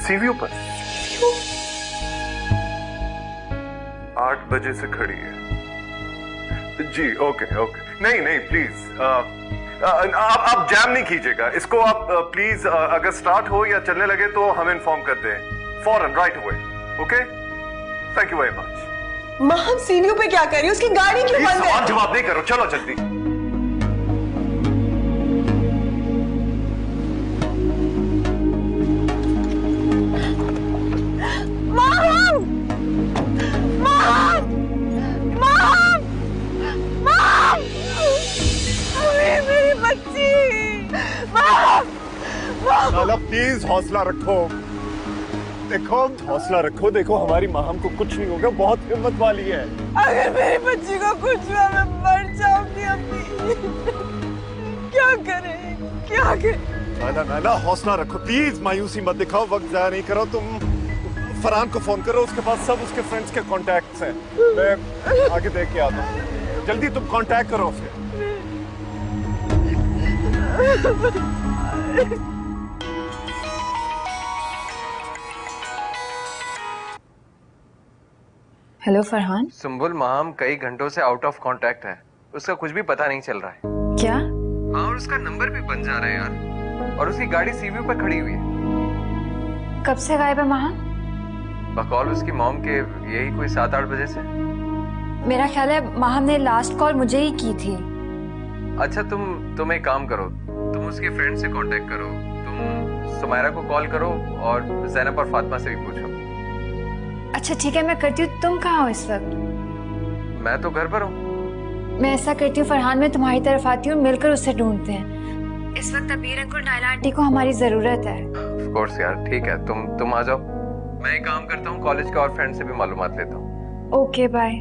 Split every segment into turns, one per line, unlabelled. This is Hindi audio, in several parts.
सीवीओ पर 8 बजे से खड़ी है जी। ओके ओके, नहीं नहीं प्लीज आप जैम नहीं कीजिएगा इसको। आप प्लीज अगर स्टार्ट हो या चलने लगे तो हमें इन्फॉर्म कर दें फौरन, right away. Okay, thank you very much.
माँ सीढ़ियों पे क्या कर रही है? उसकी गाड़ी क्यों बंद है?
जवाब नहीं करो, चलो जल्दी।
मेरी बच्ची।
नाला प्लीज हौसला रखो, देखो हौसला रखो, देखो हमारी माँ को कुछ नहीं होगा, बहुत हिम्मत वाली है।
अगर मेरी बच्ची को कुछ हुआ मैं मर जाऊंगी अम्मी। क्या करें क्या करें?
नाला नाला हौसला रखो प्लीज, मायूसी मत दिखाओ, वक्त जाया नहीं करो। तुम फरहान को फोन करो, उसके पास सब उसके फ्रेंड्स के कॉन्टैक्ट्स हैं, मैं आगे देख के आता हूँ। जल्दी तुम कांटेक्ट करो उसे।
हेलो फरहान।
सुंबुल माम कई घंटों से आउट ऑफ कांटेक्ट है, उसका कुछ भी पता नहीं चल रहा है।
क्या?
हाँ, और उसका नंबर भी बंद जा रहा है यार, और उसकी गाड़ी सीवीओ पर खड़ी हुई है।
कब से गायब है वहाँ?
बकौल उसकी मॉम के यही कोई 7-8 बजे से।
मेरा ख्याल है माहम ने लास्ट कॉल मुझे ही की थी।
अच्छा तुम एक काम करो, तुम उसके फ्रेंड से कांटेक्ट करो, तुम सुमायरा को कॉल करो और ज़ैनब और फातिमा से भी पूछो।
अच्छा ठीक है, मैं करती हूँ। तुम कहाँ हो इस वक्त?
मैं तो घर पर हूँ।
मैं ऐसा करती हूँ फरहान, मैं तुम्हारी तरफ आती हूँ, मिलकर उससे ढूंढते हैं। इस वक्त अबीर अंकुर नायला आंटी को हमारी जरूरत है।
ऑफ कोर्स यार, ठीक है, तुम आ जाओ। मैं एक काम करता हूँ, कॉलेज के और फ्रेंड से भी मालूमात लेता हूँ।
Okay bye.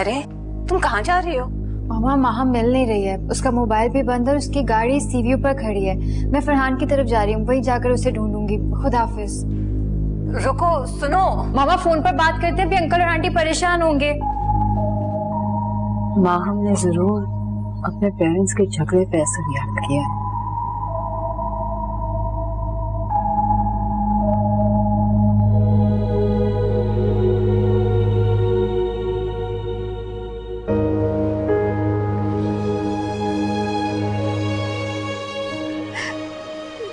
अरे तुम कहाँ जा रही हो?
मामा माहम मिल नहीं रही है, उसका मोबाइल भी बंद है और उसकी गाड़ी सीवीओ पर खड़ी है। मैं फरहान की तरफ जा रही हूँ, वहीं जाकर उसे ढूंढूंगी। खुदा हाफिज।
रुको, सुनो।
मामा फोन पर बात करते हैं, भी अंकल और आंटी परेशान होंगे।
माहम ने जरूर अपने पेरेंट्स के झगड़े पे ऐसा रिएक्ट किया है।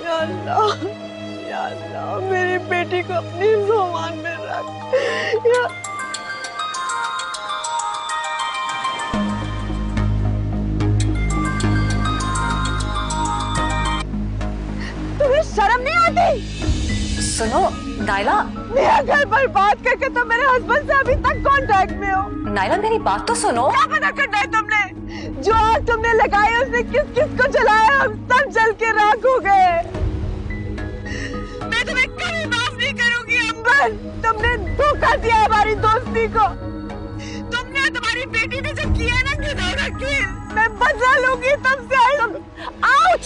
या अल्लाह, मेरी बेटी को अपनी ज़ुबान में रख। तुम्हें शर्म नहीं आती?
सुनो नायला,
मेरा घर बर्बाद करके तुम मेरे हस्बैंड से अभी तक कांटेक्ट में हो।
नायला मेरी बात तो सुनो।
क्या पता करना है तुमने? जो आग तुमने लगाई उसने किस किस को जलाया, हम सब जल के राख हो गए। मैं तुम्हें कभी माफ नहीं करूंगी अंबर। तुमने धोखा दिया हमारी दोस्ती को। तुमने और तुम्हारी बेटी ने जो किया ना घिनौना खेल, मैं बदला लूंगी तुमसे। Out.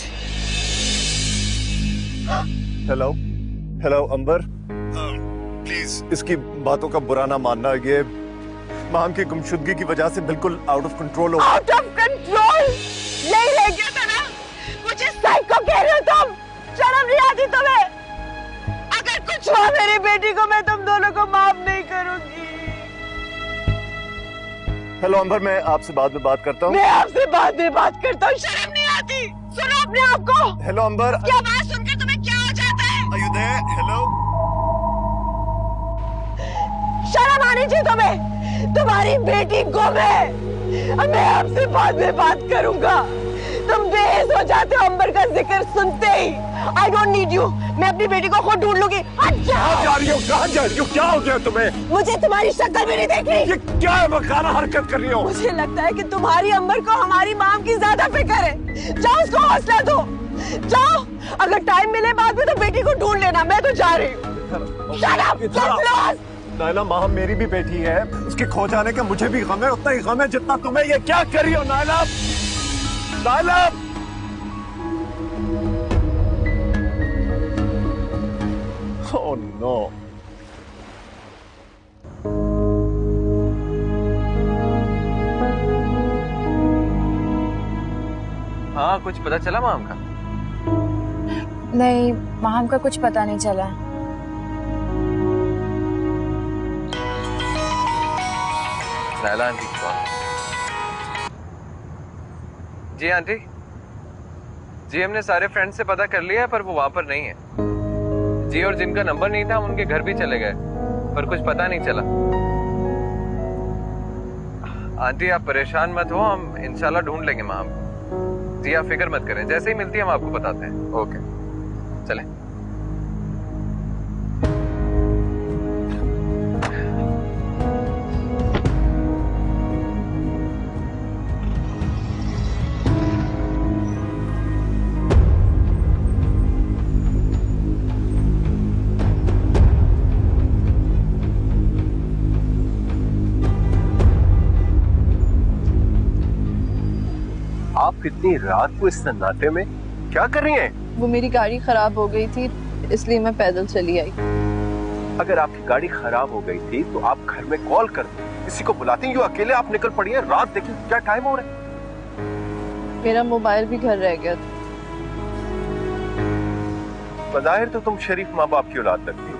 Hello hello Ambar, please इसकी बातों का बुरा ना मानना, ये माम की गुमशुदगी की वजह से बिल्कुल आउट ऑफ कंट्रोल हो।
आउट ऑफ कंट्रोल नहीं रह गया था ना? मुझे साइको कह रहे हो तुम? शर्म नहीं आती तुम्हें? अगर कुछ हुआ मेरी बेटी को, मैं तुम दोनों को माफ नहीं करूंगी।
हेलो अंबर, मैं आपसे बाद में बात करता हूँ।
मैं आपसे बाद में बात करता हूँ। शर्म नहीं आती? सुनो अपने आप को।
हेलो अंबर,
क्या बात सुनकर तुम्हें क्या हो जाता है?
Are you there? हेलो,
शर्म आनी चाहिए तुम्हें। तुम्हारी बेटी गुम है। अब मैं आपसे बाद में बात करूंगा। तुम बेहोश हो जाते हो अंबर का जिक्र सुनते ही। I don't need you। मैं अपनी बेटी को खुद ढूंढ लूंगी। हट जाओ।
कहाँ जा रही हो? कहाँ जा रही हो? क्या हो गया तुम्हें?
मुझे तुम्हारी शक्ल भी नहीं देख रही।
ये क्या है, मकाना हरकत कर रही हो?
मुझे लगता है कि तुम्हारी अंबर को हमारी माम की ज्यादा फिक्र है। जाओ उसको हौसला दो, जाओ। अगर टाइम मिले बाद में तो बेटी को ढूंढ लेना। मैं तो जा रही हूँ। Shut up, get lost।
Naila, माम मेरी भी बेटी है, उसके खो जाने का मुझे भी गम है, उतना ही गम है जितना तुम्हें। ये क्या कर रही हो नायला? Naila, oh no।
कुछ पता चला माम का?
नहीं, माम का कुछ पता नहीं चला।
नायला आंटी कौन? जी आंटी, जी हमने सारे फ्रेंड्स से पता कर लिया है पर वो वहां पर नहीं है जी, और जिनका नंबर नहीं था उनके घर भी चले गए पर कुछ पता नहीं चला। आंटी आप परेशान मत हो, हम इंशाल्लाह ढूंढ लेंगे माम। जी आप फिक्र मत करें, जैसे ही मिलती है हम आपको बताते हैं। ओके चलें।
आप इतनी रात को इस सन्नाटे में क्या कर रही हैं?
वो मेरी गाड़ी खराब हो गई थी इसलिए मैं पैदल चली आई।
अगर आपकी गाड़ी खराब हो गई थी तो आप घर में कॉल कर दो, किसी को बुलाती हैं। अकेले आप निकल पड़ी हैं रात, देखिए क्या टाइम हो रहा है।
मेरा मोबाइल भी घर रह गया था।
बज़ाहिर तो तुम शरीफ माँ बाप की औलाद लगती हो।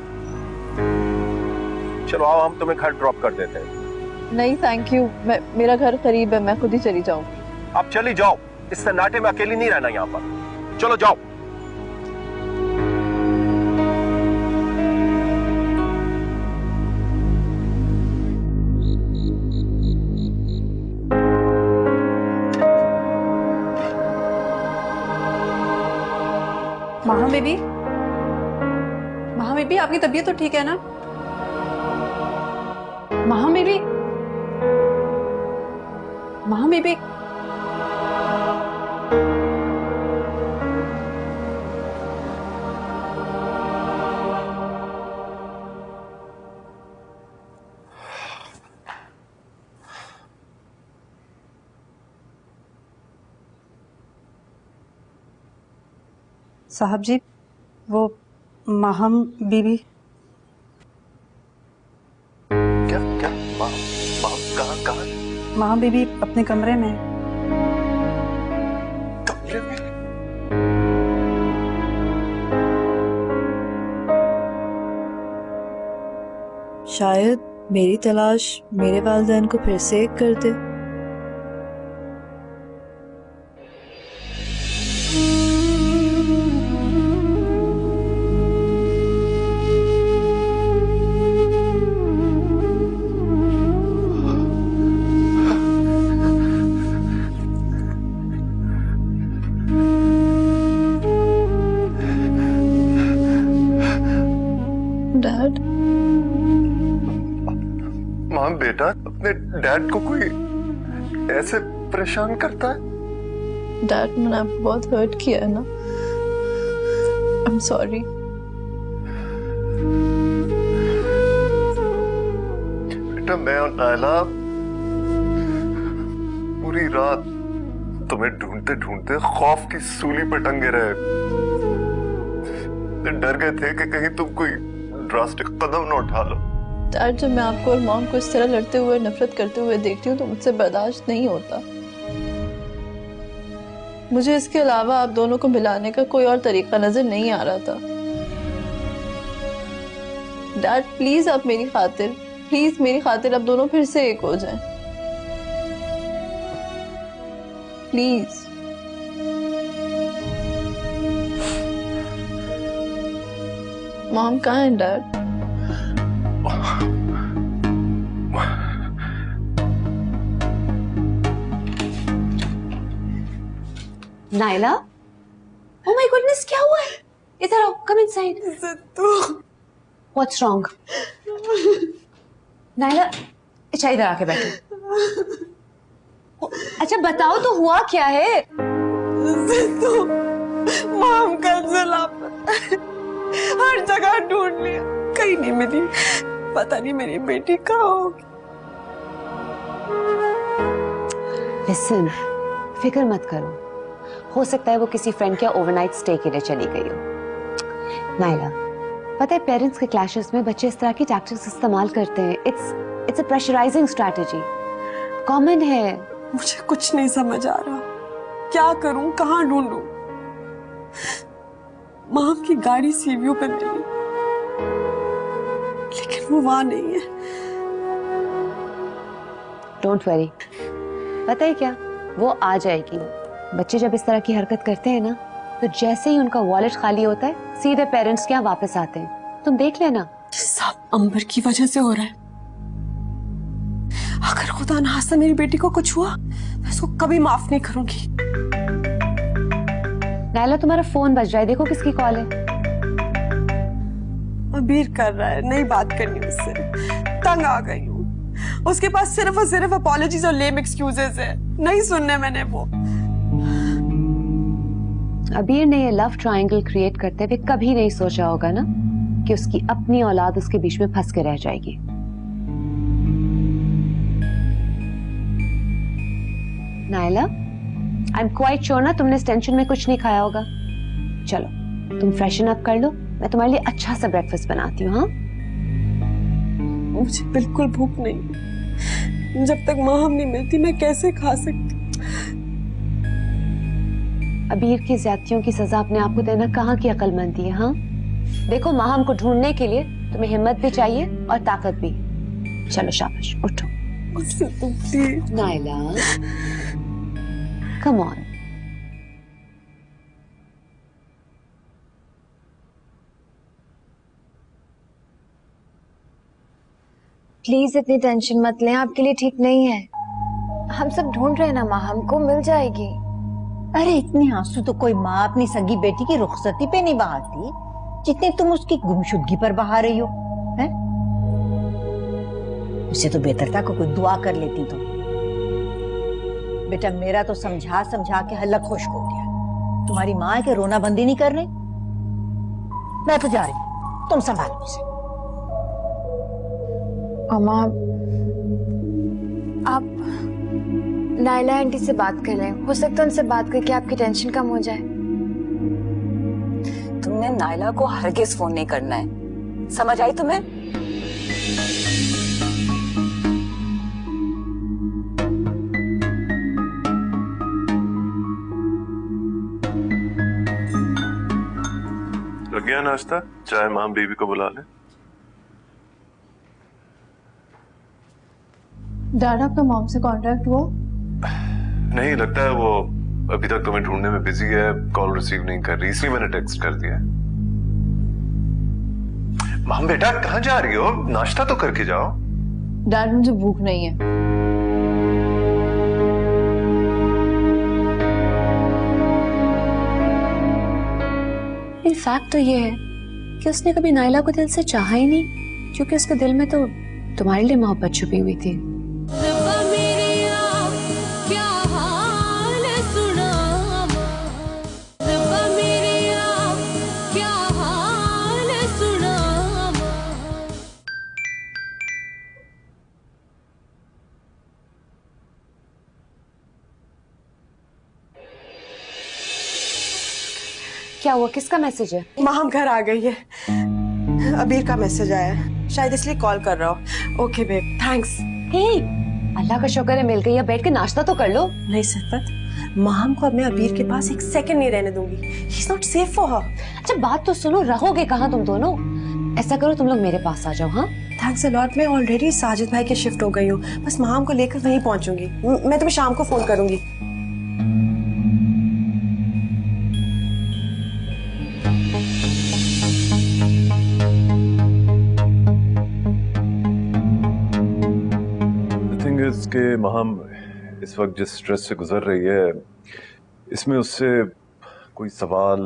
चलो आओ हम तुम्हें घर ड्रॉप कर देते हैं।
नहीं थैंक यू, मेरा घर करीब है, मैं खुद ही चली जाऊंगी।
आप चली जाओ, इस सन्नाटे में अकेली नहीं रहना यहाँ पर। चलो जाओ।
महा बेबी आपकी तबीयत तो ठीक है ना? महा बेबी साहब जी, वो माहम बीबी।
क्या क्या कहाँ?
माहम बीबी अपने कमरे में।
कमरे में?
शायद मेरी तलाश मेरे वालिदैन को फिर से एक कर दे। डैड,
माँ बेटा, अपने डैड को कोई ऐसे परेशान करता है?
डैड मैंने आपको बहुत हर्ट किया है ना। I am sorry.
बेटा मैं और नायला पूरी रात तुम्हें ढूंढते ढूंढते खौफ की सूली पर टंगे रहे। डर गए थे कि कहीं तुम कोई ड्रास्टिक कदम न उठा लो।
डैड, जब मैं आपको और मॉम को इस तरह लड़ते हुए, नफरत करते हुए देखती हूँ तो मुझसे बर्दाश्त नहीं होता। मुझे इसके अलावा आप दोनों को मिलाने का कोई और तरीका नजर नहीं आ रहा था। डैड प्लीज आप मेरी खातिर आप दोनों फिर से एक हो जाएं। प्लीज। मॉम कहाँ है dad?
Naila, oh my goodness, क्या हुआ है? इधर आओ, come inside. What's wrong? Naila, अच्छा इधर आके बैठो। अच्छा बताओ तो हुआ क्या है? तो मॉम कल से लापता है। हर जगह ढूंढ लिया, कहीं नहीं मिली। पता नहीं मेरी बेटी कहाँ होगी। लिसन, फिक्र मत करो, हो सकता है वो किसी फ्रेंड के ओवरनाइट स्टे के लिए चली गई हो। नायला, पता है पेरेंट्स के क्लैशेस में बच्चे इस तरह की टैक्टिक्स इस्तेमाल करते हैं। It's a pressurising strategy, common है।
मुझे कुछ नहीं समझ आ रहा।
क्या करूं, कहां ढूंढूं? माम की गाड़ी सीवीओ पे मिली, लेकिन वो वहां नहीं है।
डोंट वरी, पता है क्या, वो आ जाएगी। बच्चे जब इस तरह की हरकत करते हैं ना, तो जैसे ही उनका वॉलेट खाली होता है सीधे पेरेंट्स के यहाँ वापस आते हैं। तुम देख लेना।
सब अंबर की वजह से हो रहा है। अगर खुदा ना खास्ता मेरी बेटी को कुछ हुआ, मैं इसको कभी माफ नहीं करूंगी।
नायला, तुम्हारा फोन बज रहा है, देखो किसकी कॉल है।
अबीर कर रहा है, नहीं बात करनी उससे, तंग आ गई हूँ। उसके पास सिर्फ और सिर्फ अपॉलॉजीज और लेम एक्सक्यूजेस है, नहीं सुनने मैंने वो।
अबीर ने ये लव ट्रायंगल क्रिएट करते हुए कभी नहीं सोचा होगा ना कि उसकी अपनी औलाद उसके बीच में फंस के रह जाएगी। Naila, I am quite sure ना तुमने इस टेंशन में कुछ नहीं खाया होगा। चलो तुम फ्रेशन अप कर लो, मैं तुम्हारे लिए अच्छा सा ब्रेकफास्ट बनाती हूँ। हाँ,
मुझे बिल्कुल भूख नहीं। जब तक माहम नहीं मिलती मैं कैसे खा सकती?
अबीर की ज्यादतियों की सजा अपने आप को देना कहाँ की अक्लमंदी है। हाँ, देखो माहम को ढूंढने के लिए तुम्हें हिम्मत भी चाहिए और ताकत भी। चलो शाबाश, उठो।
Please
Naila, come on.
Please इतनी टेंशन मत लें, आपके लिए ठीक नहीं है। हम सब ढूंढ रहे हैं ना माँ, हमको मिल जाएगी।
अरे इतने आंसू तो कोई माँ अपनी सगी बेटी की रुखसती पे नहीं बहाती जितने तुम उसकी गुमशुदगी पर बहा रही हो। हैं? उससे तो बेहतर था कोई दुआ कर लेती तुम। बेटा मेरा तो समझा समझा के हल्ला खुश्क हो गया। तुम्हारी माँ है कि रोना बंदी नहीं कर रही। मैं तो जा रही हूं, तुम संभालो इसे।
अम्मा, आप नायला आंटी से बात कर लें, हो सकता है उनसे बात करके आपकी टेंशन कम हो जाए।
तुमने नायला को हरगिज फोन नहीं करना है, समझ आई तुम्हें?
लग गया नाश्ता? चाहे माम बीबी को बुला ले।
डैड, आपका मॉम से कांटेक्ट हुआ?
नहीं, लगता है वो अभी तक तुम्हें ढूंढने में बिजी है, कॉल रिसीव नहीं कर रही, इसलिए मैंने टेक्स्ट कर दिया है। माम बेटा कहाँ जा रही हो? नाश्ता तो करके जाओ।
डैड, मुझे भूख नहीं है।
फैक्ट तो ये है कि उसने कभी नायला को दिल से चाहा ही नहीं, क्योंकि उसके दिल में तो तुम्हारे लिए मोहब्बत छुपी हुई थी। क्या हुआ, किसका मैसेज है?
माहम घर आ गई है। अबीर का मैसेज आया है, शायद इसलिए कॉल कर रहा हो। Okay babe, thanks.
हे, अल्लाह का शुक्र है मिल गई। अब बैठ के नाश्ता तो कर लो।
नहीं सरफत, माहम को अब मैं अबीर के पास एक सेकंड नहीं रहने दूंगी। He is not safe for her.
अच्छा बात तो सुनो, रहोगे कहाँ तुम दोनों? ऐसा करो तुम लोग मेरे पास आ जाओ। हाँ,
थैंक्स अ लॉट। मैं ऑलरेडी साजिद भाई के शिफ्ट हो गई हूँ, बस माहम को लेकर वहीं पहुंचूंगी। मैं तुम्हें शाम को फोन करूंगी।
के माहम इस वक्त जिस स्ट्रेस से गुजर रही है, इसमें उससे कोई सवाल,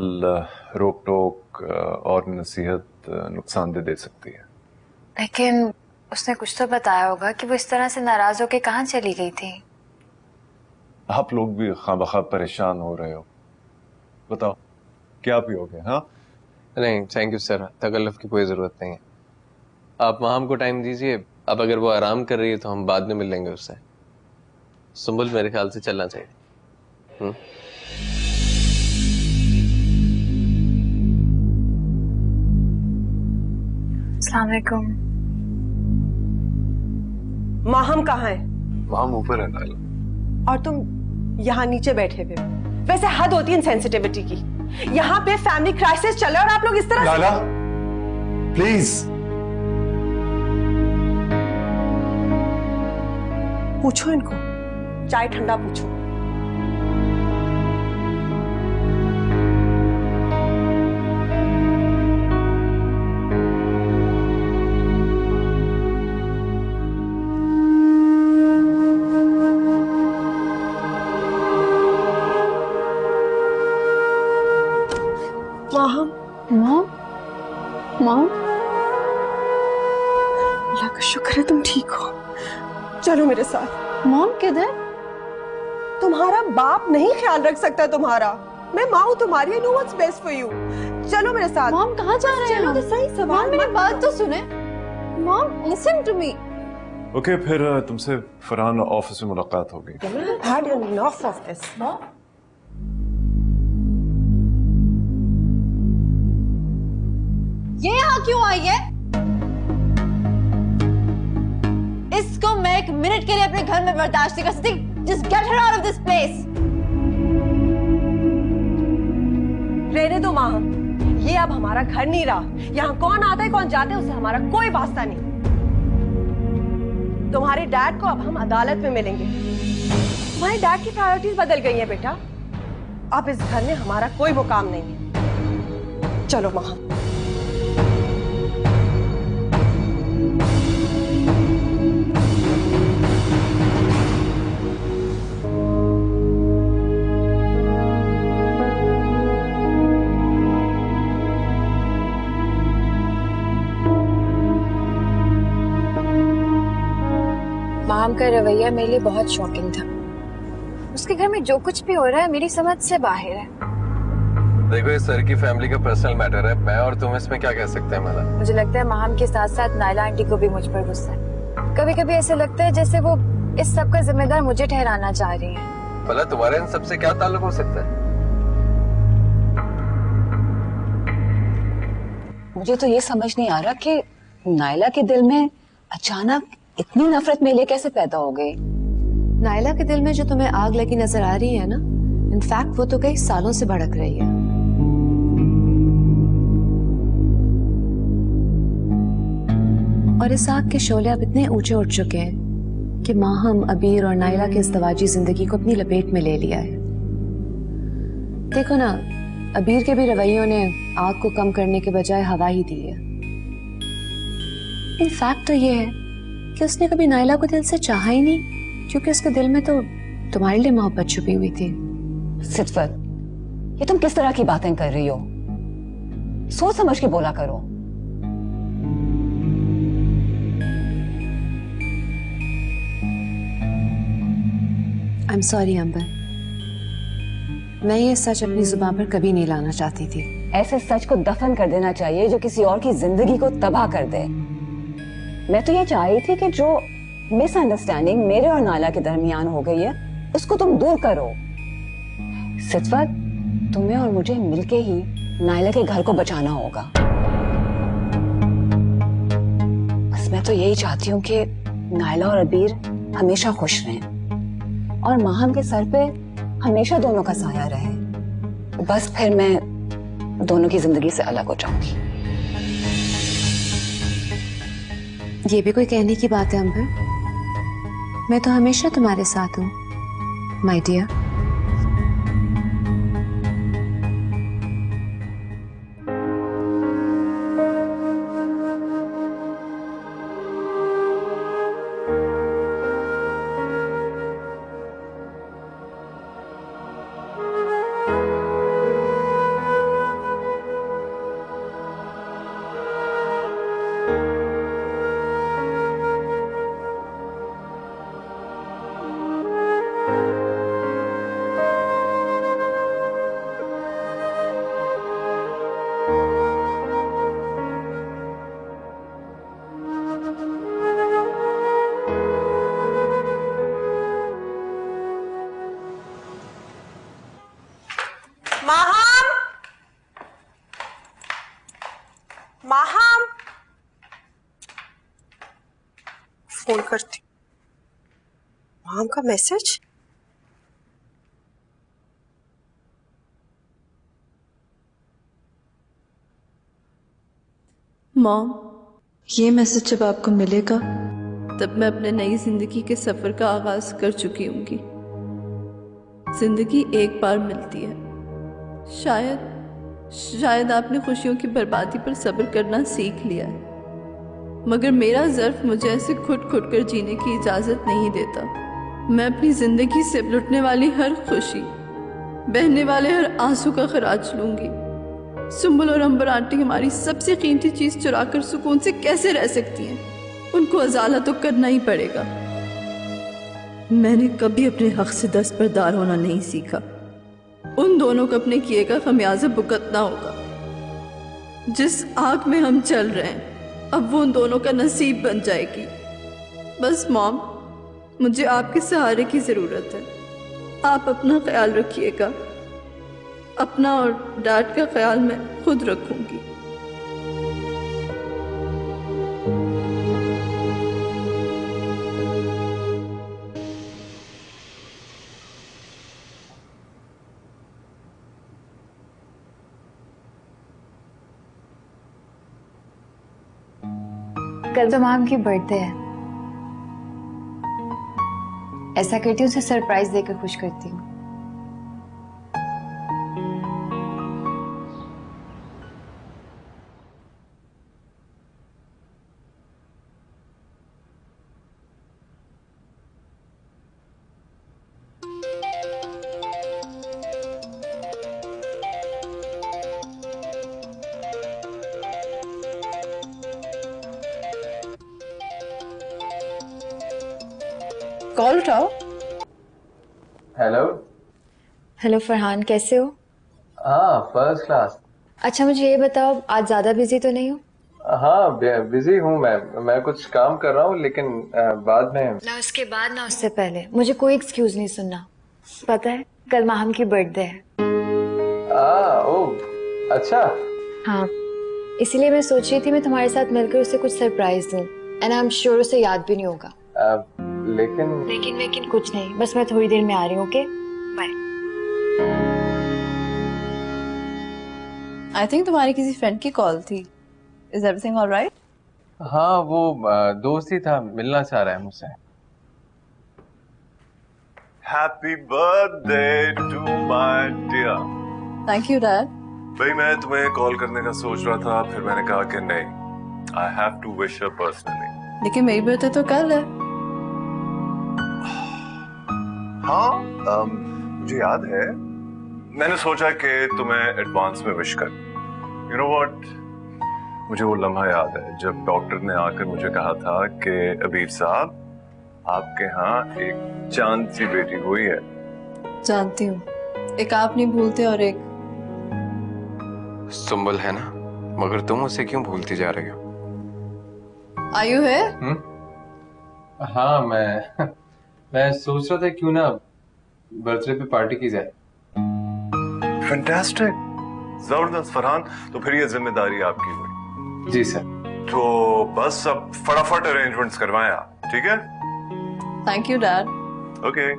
रोक टोक और नसीहत नुकसानदेह दे सकती है।
लेकिन उसने कुछ तो बताया होगा कि वो इस तरह से नाराज होकर कहाँ चली गई थी।
आप लोग भी खामखा परेशान हो रहे हो। बताओ क्या पियोगे? हाँ,
नहीं थैंक यू सर, तकल्लुफ की कोई जरूरत नहीं है। आप माहम को टाइम दीजिए। अब अगर वो आराम कर रही है तो हम बाद में मिल लेंगे उससे। सुंबुल मेरे ख्याल से चलना चाहिए।
अस्सलाम वालेकुम।
माहम कहाँ है?
माहम ऊपर है नायला।
और तुम यहाँ नीचे बैठे हुए? वैसे हद होती है सेंसिटिविटी की। यहाँ पे फैमिली क्राइसिस चल रहा है और आप लोग इस तरह
लाला प्लीज।
पूछो इनको, चाय ठंडा पूछो।
मॉम मॉम मॉम, अल्लाह का शुक्र है तुम ठीक हो।
चलो मेरे साथ।
मॉम किधर?
तुम्हारा बाप नहीं ख्याल रख सकता तुम्हारा, मैं माँ हूँ तुम्हारी। I know what's best for you. चलो मेरे साथ।
मॉम कहाँ जा रहे हैं?
चलो तो सही सवाल।
मेरी बात तो सुने। Mom listen to me.
Okay, फिर तुमसे फरहान ऑफिस में मुलाकात हो गई।
Had enough of this.
ये यहाँ क्यों आई है? इसको मैं एक मिनट के लिए अपने घर में बर्दाश्त नहीं कर सकती। Just get her out of this place.
रहने दो माँ, ये अब हमारा घर नहीं रहा। यहाँ कौन आता है कौन जाता है उससे हमारा कोई वास्ता नहीं। तुम्हारे डैड को अब हम अदालत में मिलेंगे। तुम्हारे डैड की प्रायोरिटीज बदल गई हैं बेटा। अब इस घर में हमारा कोई मुकाम नहीं है। चलो माँ।
माम का रवैया मेरे लिए बहुत शॉकिंग था। उसके घर में जो कुछ भी हो रहा है मेरी समझ से बाहर है।
देखो ये सर की फैमिली का पर्सनल मैटर है, मैं और तुम इसमें क्या कह सकते हैं। मतलब
मुझे लगता है माम के साथ साथ नायला आंटी को भी मुझ पर गुस्सा है। कभी कभी ऐसे लगता है जैसे वो इस सब का जिम्मेदार मुझे ठहराना चाह रही है।
भला तुम्हारे इन सबसे क्या ताल्लुक हो सकता है?
मुझे तो ये समझ नहीं आ रहा कि नायला के दिल में अचानक इतनी नफरत मेरे लिए कैसे पैदा हो गई।
नायला के दिल में जो तुम्हें आग लगी नजर आ रही है ना, इनफैक्ट वो तो कई सालों से भड़क रही है। और इस आग के शोले अब इतने ऊंचे उठ चुके हैं कि माहम, अबीर और नायला की इज़्दवाजी जिंदगी को अपनी लपेट में ले लिया है। देखो ना, अबीर के भी रवैयों ने आग को कम करने के बजाय हवा ही दी है। इनफैक्ट तो ये है कि उसने कभी नायला को दिल से चाहा ही नहीं, क्योंकि उसके दिल में तो तुम्हारे लिए मोहब्बत छुपी हुई थी।
सिद्फत, ये तुम किस तरह की बातें कर रही हो? सोच समझ के बोला करो।
आई एम सॉरी अंबर, मैं ये सच अपनी जुबान पर कभी नहीं लाना चाहती थी।
ऐसे सच को दफन कर देना चाहिए जो किसी और की जिंदगी को तबाह कर दे। मैं तो ये चाह रही थी कि जो मिसअंडरस्टैंडिंग मेरे और नायला के दरमियान हो गई है उसको तुम दूर करो। सिद्फत, तुम्हें और मुझे मिलके ही नायला के घर को बचाना होगा। बस मैं तो यही चाहती हूँ कि नायला और अबीर हमेशा खुश रहें और माहम के सर पे हमेशा दोनों का साया रहे। बस फिर मैं दोनों की जिंदगी से अलग हो जाऊंगी।
ये भी कोई कहने की बात है अंबर? मैं तो हमेशा तुम्हारे साथ हूँ my dear.
Maham, Maham, phone करती। माहम का मैसेज।
मॉम, ये मैसेज जब आपको मिलेगा तब मैं अपने नई जिंदगी के सफर का आगाज कर चुकी होंगी। जिंदगी एक बार मिलती है। शायद आपने खुशियों की बर्बादी पर सब्र करना सीख लिया है, मगर मेरा ज़र्फ मुझे ऐसे घुट घुट कर जीने की इजाज़त नहीं देता। मैं अपनी ज़िंदगी से लुटने वाली हर खुशी, बहने वाले हर आंसू का खराज लूंगी। सुंबल और अंबर आंटी हमारी सबसे कीमती चीज़ चुराकर सुकून से कैसे रह सकती हैं? उनको अजाला तो करना ही पड़ेगा। मैंने कभी अपने हक से दस्तबरदार होना नहीं सीखा। उन दोनों को अपने किए का खमियाजा भुगतना होगा। जिस आग में हम चल रहे हैं अब वो उन दोनों का नसीब बन जाएगी। बस मॉम, मुझे आपके सहारे की ज़रूरत है। आप अपना ख्याल रखिएगा। अपना और डैड का ख्याल मैं खुद रखूंगी।
कल तो माम की बर्थडे है। ऐसा करती हूँ उसे सरप्राइज देकर खुश करती हूँ।
कॉल उठाओ।
हेलो।
हेलो फरहान, कैसे हो?
हाँ, फर्स्ट क्लास।
अच्छा मुझे ये बताओ, आज ज्यादा बिजी तो नहीं हो?
हाँ, बिजी हूँ मैं कुछ काम कर रहा हूँ, लेकिन बाद में।
ना उसके बाद ना उससे पहले मुझे कोई एक्सक्यूज नहीं सुनना। पता है कल माहम की बर्थडे है।
ओह अच्छा।
हाँ, इसीलिए मैं सोच रही थी मैं तुम्हारे साथ मिलकर उसे कुछ सरप्राइज दूं। एंड आई एम श्योर उसे याद भी नहीं होगा। लेकिन कुछ नहीं, बस मैं थोड़ी देर में आ रही हूँ। Okay bye.
आई थिंक तुम्हारी किसी फ्रेंड की कॉल थी। Is everything alright?
हाँ, वो दोस्त ही था, मिलना चाह रहा है मुझसे।
Happy birthday to my dear.
Thank you dad.
भाई मैं तुम्हें कॉल करने का सोच रहा था, फिर मैंने कहा कि नहीं, I have to wish her personally.
लेकिन मेरी बर्थडे तो कल है।
हाँ, मुझे याद है। मैंने सोचा कि तुम्हें एडवांस में विश कर। यू नो व्हाट, मुझे वो लम्हा याद है जब डॉक्टर ने आकर मुझे कहा था कि अबीर साहब, आपके यहाँ एक चांद सी बेटी हुई है।
जानती हूँ, एक आप नहीं भूलते और एक
सुंबल है ना, मगर तुम उसे क्यों भूलती जा रही हो?
आयु है।
हाँ, मैं सोच रहा था क्यों ना बर्थडे पे पार्टी की जाए।
फैंटास्टिक, जबरदस्त फरहान। तो फिर ये जिम्मेदारी आपकी हुई।
जी सर।
तो बस अब फटाफट अरेंजमेंट्स करवाएं आप, ठीक है?
Thank you dad.
Okay.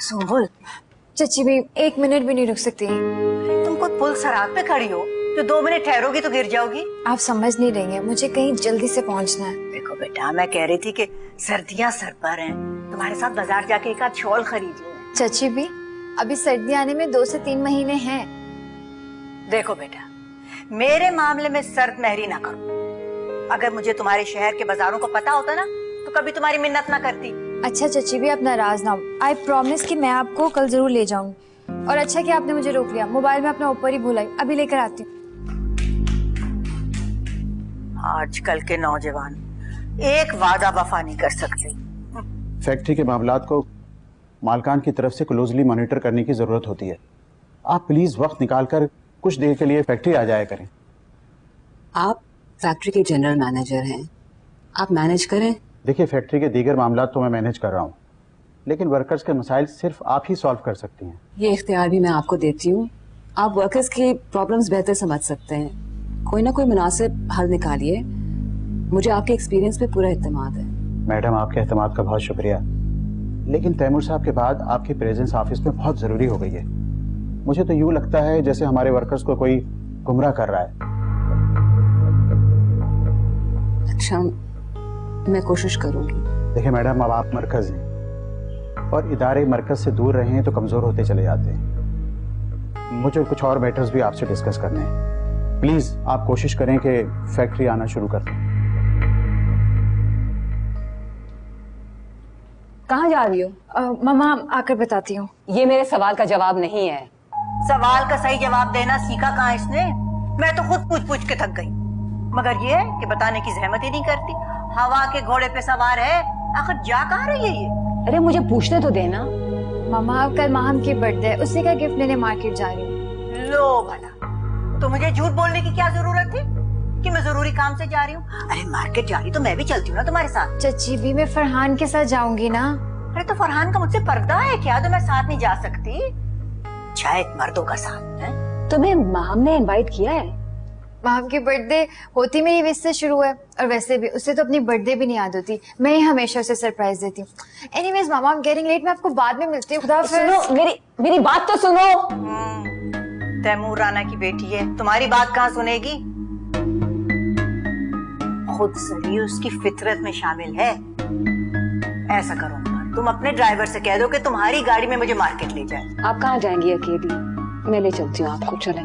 Sumbul,
चची भी 1 मिनट भी नहीं रुक सकती।
तुम खुद पुल सराग पे खड़ी हो, तो 2 मिनट ठहरोगी तो गिर जाओगी।
आप समझ नहीं रही हैं, मुझे कहीं जल्दी से पहुंचना है।
देखो बेटा, मैं कह रही थी कि सर्दियां सर पर हैं, तुम्हारे साथ बाजार जाके एक आध शॉल खरीद लो।
चची भी अभी सर्दी आने में 2 से 3 महीने हैं।
देखो बेटा, मेरे मामले में सर्द महरी ना करो। अगर मुझे तुम्हारे शहर के बाजारों को पता होता ना, तो कभी तुम्हारी मिन्नत ना करती।
अच्छा चची भी, आप नाराज ना हो। आई प्रॉमिस कि मैं आपको कल जरूर ले जाऊंगी। और अच्छा कि आपने मुझे रोक लिया, मोबाइल में अपना ऊपर ही भूला। अभी लेकर आती हूँ।
आजकल के नौजवान एक वादा वफा नहीं कर सकते।
फैक्ट्री के मामलात को मालकान की तरफ से क्लोजली मॉनिटर करने की जरूरत होती है। आप प्लीज वक्त निकालकर कुछ देर के लिए फैक्ट्री आ जाया करें।
आप फैक्ट्री के जनरल मैनेजर हैं, आप मैनेज करें।
देखिए, फैक्ट्री के दीगर मामलात तो मैं मैनेज कर रहा हूँ, लेकिन वर्कर्स के मसाइल सिर्फ आप ही सॉल्व कर सकती हैं।
ये इख्तियार भी मैं आपको देती हूँ। आप वर्कर्स की प्रॉब्लम्स बेहतर समझ सकते हैं। कोई ना कोई मुनासिब हल निकालिए। मुझे आपके एक्सपीरियंस पे पूरा इत्मीनान है।
मैडम, आपके एतमाद का बहुत शुक्रिया, लेकिन तैमूर साहब के बाद आपकी प्रेजेंस ऑफिस में बहुत जरूरी हो गई है। मुझे तो यूं लगता है जैसे हमारे वर्कर्स को कोई गुमराह कर रहा है।
अच्छा, मैं कोशिश करूंगी।
देखिए मैडम, अब आप मरकज हैं और इदारे मरकज से दूर रहे हैं तो कमजोर होते चले जाते हैं। मुझे कुछ और मैटर्स भी आपसे डिस्कस करने हैं। प्लीज आप कोशिश करें कि फैक्ट्री आना शुरू कर दें।
कहाँ जा रही हो?
मामा आकर बताती हूँ।
ये मेरे सवाल का जवाब नहीं है।
सवाल का सही जवाब देना सीखा कहाँ इसने? मैं तो खुद पूछ पूछ के थक गई, मगर ये कि बताने की जहमत ही नहीं करती। हवा के घोड़े पे सवार है, आखिर जा कहाँ रही है ये?
अरे मुझे पूछने तो देना।
मामा कल माहम की बर्थडे है, उसी का गिफ्ट लेने मार्केट जा रही हूँ।
लो भला, तो मुझे झूठ बोलने की क्या जरूरत थी कि मैं जरूरी काम से जा रही हूँ? अरे मार्केट जा रही तो मैं भी चलती हूँ ना तुम्हारे साथ।
चची भी मैं फरहान के साथ जाऊंगी ना।
अरे तो फरहान का मुझसे पर्दा है क्या, तो मैं साथ नहीं जा सकती? शायद मर्दों का साथ है।
तुम्हें माम ने इनवाइट किया है?
माहम की बर्थडे होती मेरी विश से शुरू है, और वैसे भी उससे तो अपनी बर्थडे भी नहीं याद होती। मैं ही हमेशा उसे सरप्राइज देती हूँ। Anyways mama, I am getting late, मैं आपको बाद में मिलती हूँ। खुदा हाफिज़।
सुनो, मेरी बात तो सुनो।
तैमूर राना की बेटी है, तुम्हारी बात कहाँ सुनेगी? खुद सही उसकी फितरत में शामिल है। ऐसा करो, तुम अपने ड्राइवर से कह दो कि तुम्हारी गाड़ी में मुझे मार्केट ले जाए।
आप कहाँ जाएंगी अकेली? मैं ले चलती हूँ आपको, चले।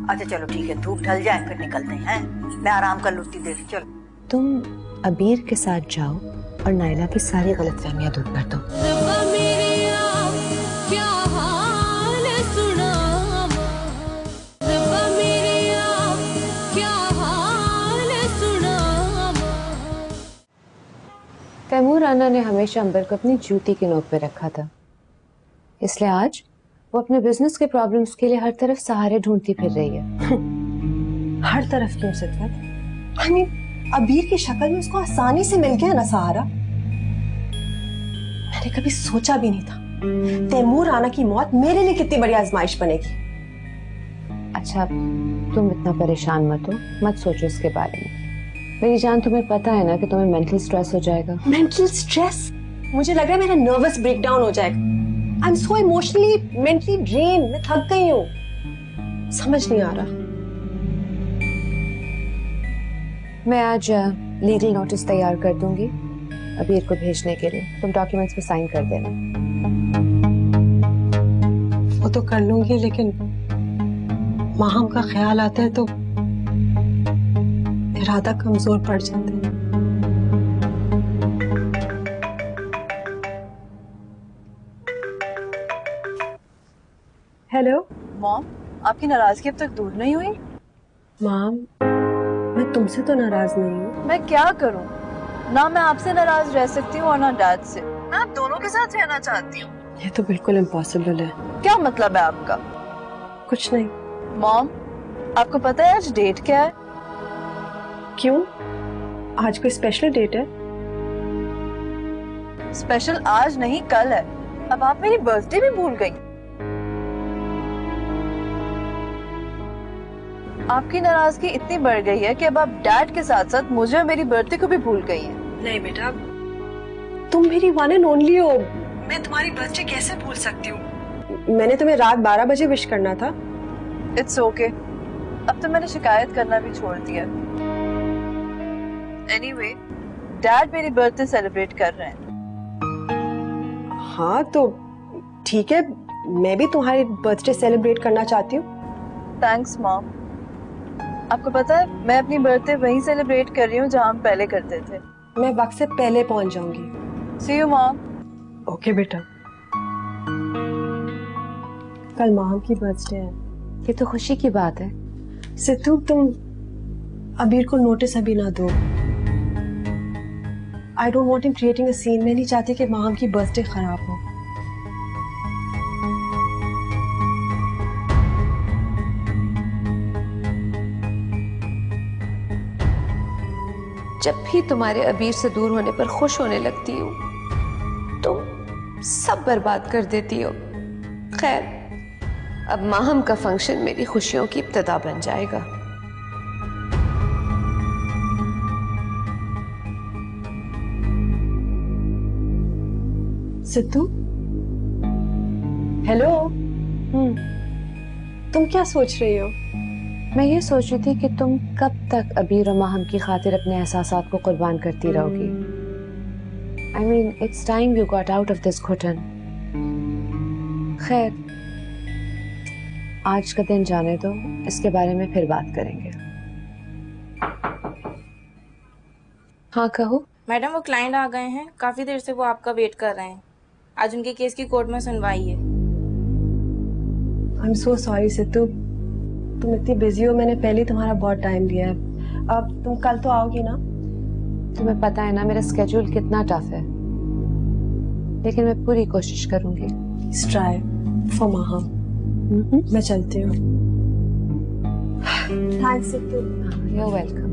अच्छा चलो ठीक है, धूप ढल जाए फिर निकलते हैं। मैं आराम कर लूटी देर। चलो
तुम अबीर के साथ जाओ और नायला की सारी गलतफहमियां दूर कर दो। तैमूर राना ने हमेशा अंबर को अपनी जूती की नोक पे रखा था, इसलिए आज वो अपने बिजनेस के प्रॉब्लम्स के लिए हर तरफ सहारे ढूंढती फिर रही है।
हर तरफ क्यों सिद्दत? आई मीन अबीर की शक्ल में उसको आसानी से मिल गया ना सहारा। मैंने कभी सोचा भी नहीं था तैमूर राना की मौत मेरे लिए कितनी बड़ी आजमाइश बनेगी।
अच्छा, तुम इतना परेशान मत हो, मत सोचो इसके बारे में। मेरी जान, तुम्हें पता है ना कि तुम्हें मेंटल स्ट्रेस हो जाएगा।
Mental stress? मुझे लग रहा है मेरा नर्वस ब्रेकडाउन हो जाएगा। I am so emotionally mentally drain. मैं थक गई हूँ, समझ नहीं आ रहा।
मैं आज लीगल नोटिस तैयार कर दूंगी अबीर को भेजने के लिए। तुम डॉक्यूमेंट्स पे साइन कर देना।
वो तो कर लूंगी, लेकिन माहम का ख्याल आता है तो इरादा कमजोर पड़ जाता है। हेलो
मॉम, आपकी नाराजगी अब तक दूर नहीं हुई?
मॉम, मैं तुमसे तो नाराज नहीं हूँ।
मैं क्या करूँ? ना मैं आपसे नाराज रह सकती हूँ और ना डैड से। मैं आप दोनों के साथ रहना चाहती हूँ।
ये तो बिल्कुल इम्पॉसिबल है।
क्या मतलब है आपका?
कुछ नहीं।
मॉम, आपको पता है आज डेट क्या है?
क्यों? आज कोई स्पेशल डेट है?
स्पेशल आज नहीं, कल है। अब आप मेरी बर्थडे भी भूल गई। आपकी नाराजगी इतनी बढ़ गई है कि अब आप डैड के साथ साथ मुझे और मेरी बर्थडे को भी भूल गई हैं।
नहीं बेटा, तुम मेरी वन एंड ओनली हो। मैं तुम्हारी बर्थडे कैसे भूल सकती हूँ? मैंने तुम्हें रात 12 बजे विश करना था।
इट्स ओके, अब तो मैंने शिकायत करना भी छोड़ दिया। एनीवे, डैड मेरी बर्थडे सेलिब्रेट कर रहे हैं।
हाँ तो ठीक है, मैं भी तुम्हारी बर्थडे सेलिब्रेट करना चाहती हूँ।
Thanks mom. आपको पता है मैं अपनी बर्थडे वहीं सेलिब्रेट कर रही हूँ जहाँ हम पहले करते थे।
मैं वक्त से पहले पहुंच जाऊंगी।
सी यू मॉम।
ओके बेटा। कल माम की बर्थडे है।
ये तो खुशी की बात है।
सिद्धू, तुम अबीर को नोटिस अभी ना दो। I don't want him creating a scene. मैं नहीं चाहती कि माम की बर्थडे खराब हो।
जब भी तुम्हारे अबीर से दूर होने पर खुश होने लगती हूँ, तुम सब बर्बाद कर देती हो। खैर, अब माहम का फंक्शन मेरी खुशियों की इब्तिदा बन जाएगा।
सिद्धू, हेलो। तुम क्या सोच रही हो?
मैं ये सोच रही थी कि तुम कब तक अबीर और माहम की खातिर अपने एहसासात को कुर्बान करती रहोगी। I mean, it's time you got out of this घुटन। खैर, आज का दिन जाने दो, इसके बारे में फिर बात करेंगे। हाँ कहो।
मैडम, वो क्लाइंट आ गए हैं, काफी देर से वो आपका वेट कर रहे हैं। आज उनके केस की कोर्ट में सुनवाई है।
I am so sorry Sidhu, तुम इतनी बिजी हो, मैंने पहले तुम्हारा बहुत टाइम लिया है। अब तुम कल तो आओगी ना?
तुम्हें पता है ना मेरा स्केड्यूल कितना टफ है, लेकिन मैं पूरी कोशिश करूंगी।
Please try for Maham. मैं चलती हूँ। Thanks Sidhu.
You are welcome.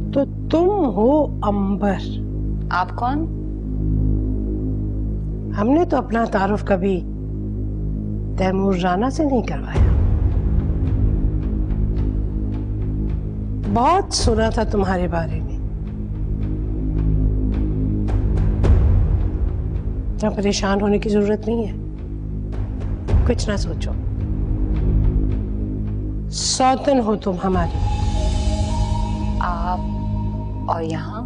तो तुम हो अंबर।
आप कौन?
हमने तो अपना तारुफ कभी तैमूर राना से नहीं करवाया। बहुत सुना था तुम्हारे बारे में। इतना परेशान होने की जरूरत नहीं है, कुछ ना सोचो। सौतन हो तुम हमारी।
आप और यहाँ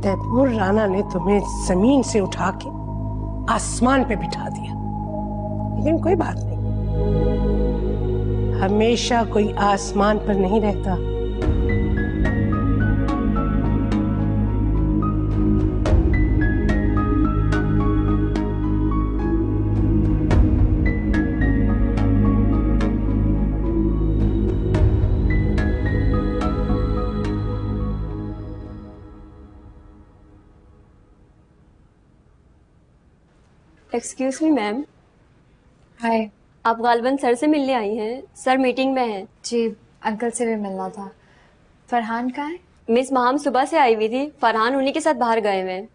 तैमूर राना ने तुम्हें जमीन से उठा के आसमान पे बिठा दिया, लेकिन कोई बात नहीं, हमेशा कोई आसमान पर नहीं रहता।
Excuse me ma'am.
हाय।
आप गालबन सर से मिलने आई हैं? सर मीटिंग में हैं।
जी, अंकल से भी मिलना था। फरहान कहाँ है?
मिस माहम सुबह से आई हुई थी, फरहान उन्हीं के साथ बाहर गए हुए हैं।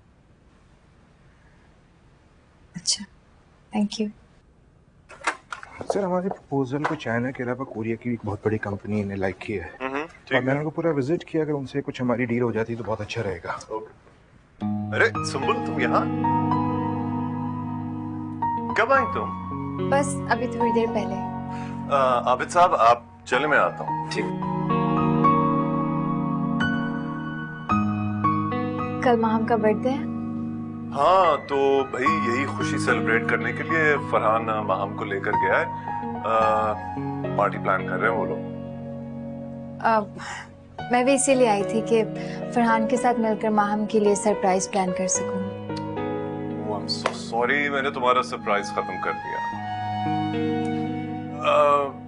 अच्छा, थैंक यू।
सर, हमारे प्रपोजल को चाइना के अलावा कोरिया की एक बहुत बड़ी कंपनी ने लाइक किया है और मैंने उनको पूरा विजिट किया। अगर उनसे कुछ हमारी डील हो जाती तो बहुत अच्छा रहेगा।
अरे सुंबुल, तुम यहाँ कब आई तुम?
बस अभी थोड़ी देर पहले।
आबिद साहब, आप चले, मैं आता हूँ।
ठीक। कल माहम का बर्थडे है।
हाँ, तो भाई यही खुशी सेलिब्रेट करने के लिए फरहान माहम को लेकर गया है। पार्टी प्लान कर रहे हैं वो लोग।
मैं भी इसीलिए आई थी कि फरहान के साथ मिलकर माहम के लिए सरप्राइज प्लान कर सकूं।
I'm so sorry, मैंने तुम्हारा सरप्राइज खत्म कर दिया।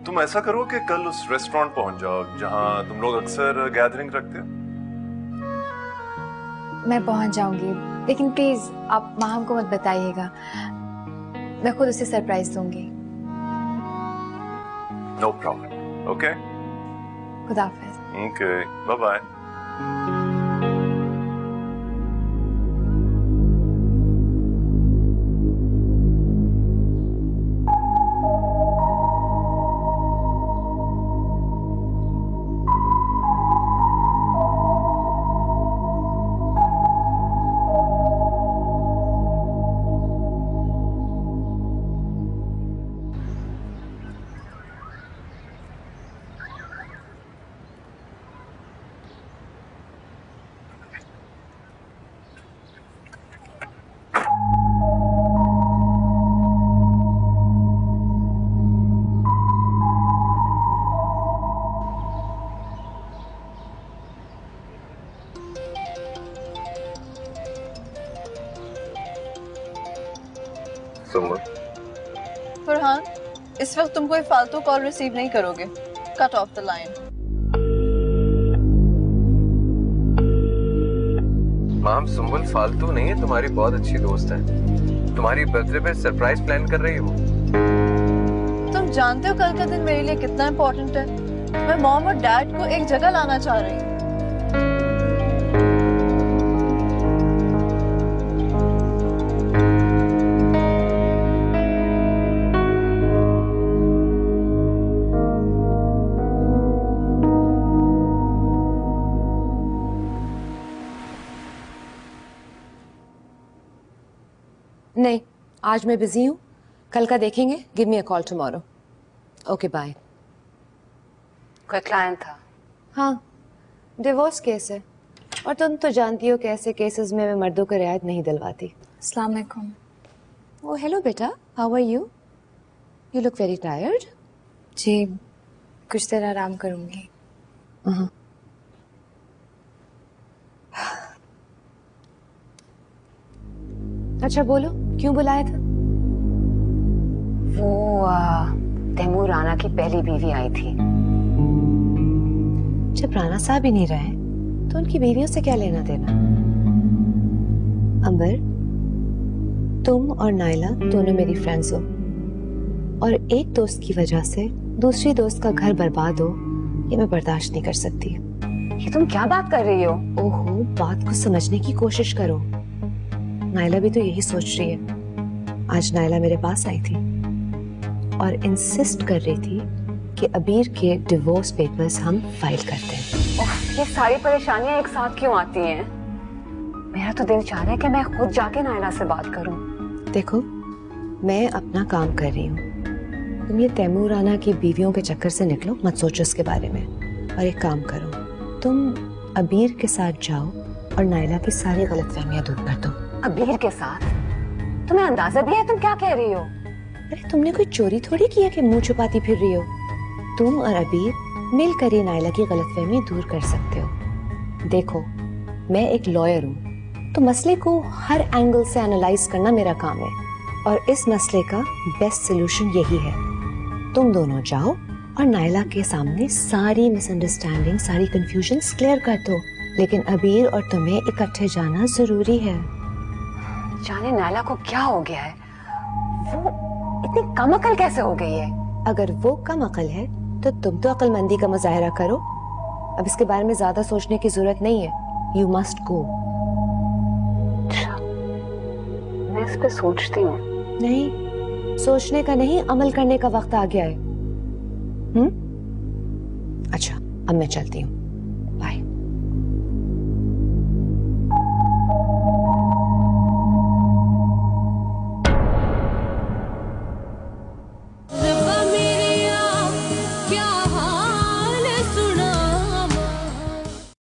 तुम ऐसा करो कि कल उस रेस्टोरेंट पहुंच जाओ जहां तुम लोग अक्सर गैदरिंग रखते हो।
मैं पहुंच जाऊंगी, लेकिन प्लीज आप माहम को मत बताइएगा, मैं खुद उसे सरप्राइज दूंगी।
No problem. ओके,
खुदा हाफिज।
Okay, bye bye.
इस वक्त तुम कोई फालतू कॉल रिसीव नहीं करोगे। Cut off the line.
माम, सुम्बुल फालतू नहीं है, तुम्हारी बहुत अच्छी दोस्त है। तुम्हारी बर्थडे पे सरप्राइज प्लान कर रही हो।
तुम जानते हो कल का दिन मेरे लिए कितना इम्पोर्टेंट है। मैं मॉम और डैड को एक जगह लाना चाह रही हूँ।
नहीं, आज मैं बिजी हूँ, कल का देखेंगे। Give me a call tomorrow. Okay bye.
कोई क्लाइंट था?
हाँ, डिवोर्स केस है, और तुम तो जानती हो कि ऐसे केसेस में मैं मर्दों को रियायत नहीं दिलवाती।
अस्सलाम वालेकुम।
ओ हेलो बेटा, how are you? You look very tired.
जी, कुछ देर आराम करूंगी।
अच्छा बोलो, क्यों बुलाया था?
वो तैमूर राणा की पहली बीवी आई थी।
जब राणा साहब ही नहीं रहे तो उनकी बीवियों से क्या लेना देना? अंबर, तुम और नाइला दोनों मेरी फ्रेंड्स हो, और एक दोस्त की वजह से दूसरी दोस्त का घर बर्बाद हो, ये मैं बर्दाश्त नहीं कर सकती।
ये तुम क्या बात कर रही हो?
ओहो, बात को समझने की कोशिश करो। नाइला भी तो यही सोच रही है। आज नाइला मेरे पास आई थी और इंसिस्ट कर रही थी कि अबीर के डिवोर्स पेपर्स हम फाइल करते हैं।
ये सारी परेशानियां एक साथ क्यों आती हैं? मेरा तो दिल चाह रहा है कि मैं खुद जाके नायला से बात करूं।
देखो, मैं अपना काम कर रही हूँ, तुम ये तैमूर राणा की बीवियों के चक्कर से निकलो, मत सोचो इसके बारे में। और एक काम करो, तुम अबीर के साथ जाओ और नाइला की सारी गलतफहमियां दूर कर दो।
अबीर के साथ? तुम्हें अंदाजा भी है तुम क्या कह रही हो?
अरे तुमने कोई चोरी थोड़ी किया कि मुंह छुपाती फिर रही हो। तुम और अबीर मिलकर ही नाइला की गलतफहमी दूर कर सकते हो। देखो, मैं एक लॉयर हूँ, तो मसले को हर एंगल से एनालाइज करना मेरा काम है, और इस मसले का बेस्ट सोल्यूशन यही है। तुम दोनों जाओ और नाइला के सामने सारी मिसअंडरस्टैंडिंग, सारी कंफ्यूजन्स क्लियर कर दो। लेकिन अबीर और तुम्हें इकट्ठे जाना जरूरी है।
जाने नाइला को क्या हो गया है, वो इतनी कम अकल कैसे हो गई है?
अगर वो कम अकल है तो तुम तो अक्लमंदी का मुजाहरा करो। अब इसके बारे में ज्यादा सोचने की जरूरत नहीं है। You must go.
मैं इस पे सोचती हूँ।
नहीं, सोचने का नहीं, अमल करने का वक्त आ गया है। अच्छा, अब मैं चलती हूँ। बाय।